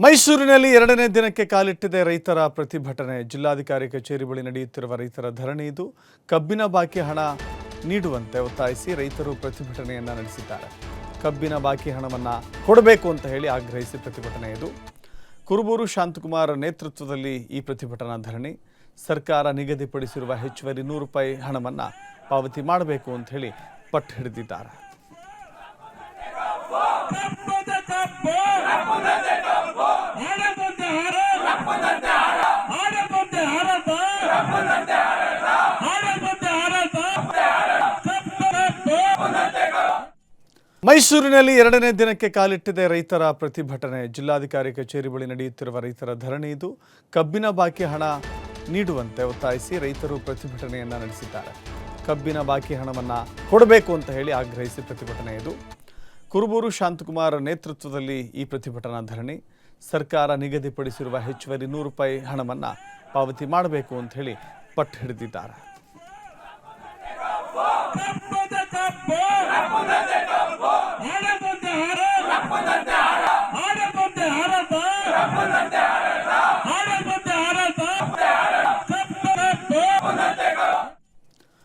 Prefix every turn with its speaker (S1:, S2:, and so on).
S1: ಮೈಸೂರಿನಲ್ಲಿ ಎರಡನೇ ದಿನಕ್ಕೆ ಕಾಲಿಟ್ಟಿದೆ ರೈತರ ಪ್ರತಿಭಟನೆ. ಜಿಲ್ಲಾಧಿಕಾರಿ ಕಚೇರಿ ಬಳಿ ನಡೆಯುತ್ತಿರುವ ರೈತರ ಧರಣಿ ಇದು. ಕಬ್ಬಿನ ಬಾಕಿ ಹಣ ನೀಡುವಂತೆ ಒತ್ತಾಯಿಸಿ ರೈತರು ಪ್ರತಿಭಟನೆಯನ್ನ ನಡೆಸಿದ್ದಾರೆ. ಕಬ್ಬಿನ ಬಾಕಿ ಹಣವನ್ನ ಕೊಡಬೇಕು ಅಂತ ಹೇಳಿ ಆಗ್ರಹಿಸಿ ಪ್ರತಿಭಟನೆ ಇದು. ಕುರುಬೂರು ಶಾಂತಕುಮಾರ್ ನೇತೃತ್ವದಲ್ಲಿ ಈ ಪ್ರತಿಭಟನಾ ಧರಣಿ. ಸರ್ಕಾರ ನಿಗದಿಪಡಿಸಿರುವ ಹೆಚ್ಚುವರಿ ₹100 ಹಣವನ್ನ ಪಾವತಿ ಮಾಡಬೇಕು ಅಂತ ಹೇಳಿ ಪಟ್ಟು ಹಿಡಿದಿದ್ದಾರೆ. ಮೈಸೂರಿನಲ್ಲಿ ಎರಡನೇ ದಿನಕ್ಕೆ ಕಾಲಿಟ್ಟಿದೆ ರೈತರ ಪ್ರತಿಭಟನೆ. ಜಿಲ್ಲಾಧಿಕಾರಿ ಕಚೇರಿ ಬಳಿ ನಡೆಯುತ್ತಿರುವ ರೈತರ ಧರಣಿ ಇದು. ಕಬ್ಬಿನ ಬಾಕಿ ಹಣ ನೀಡುವಂತೆ ಒತ್ತಾಯಿಸಿ ರೈತರು ಪ್ರತಿಭಟನೆಯನ್ನ ನಡೆಸಿದ್ದಾರೆ. ಕಬ್ಬಿನ ಬಾಕಿ ಹಣವನ್ನ ಕೊಡಬೇಕು ಅಂತ ಹೇಳಿ ಆಗ್ರಹಿಸಿ ಪ್ರತಿಭಟನೆ ಇದು. ಕುರುಬೂರು ಶಾಂತಕುಮಾರ್ ನೇತೃತ್ವದಲ್ಲಿ ಈ ಪ್ರತಿಭಟನಾ ಧರಣಿ. ಸರ್ಕಾರ ನಿಗದಿಪಡಿಸಿರುವ ಹೆಚ್ಚುವರಿ ₹100 ಹಣವನ್ನ ಪಾವತಿ ಮಾಡಬೇಕು ಅಂತ ಹೇಳಿ ಪಟ್ಟು ಹಿಡಿದಿದ್ದಾರೆ.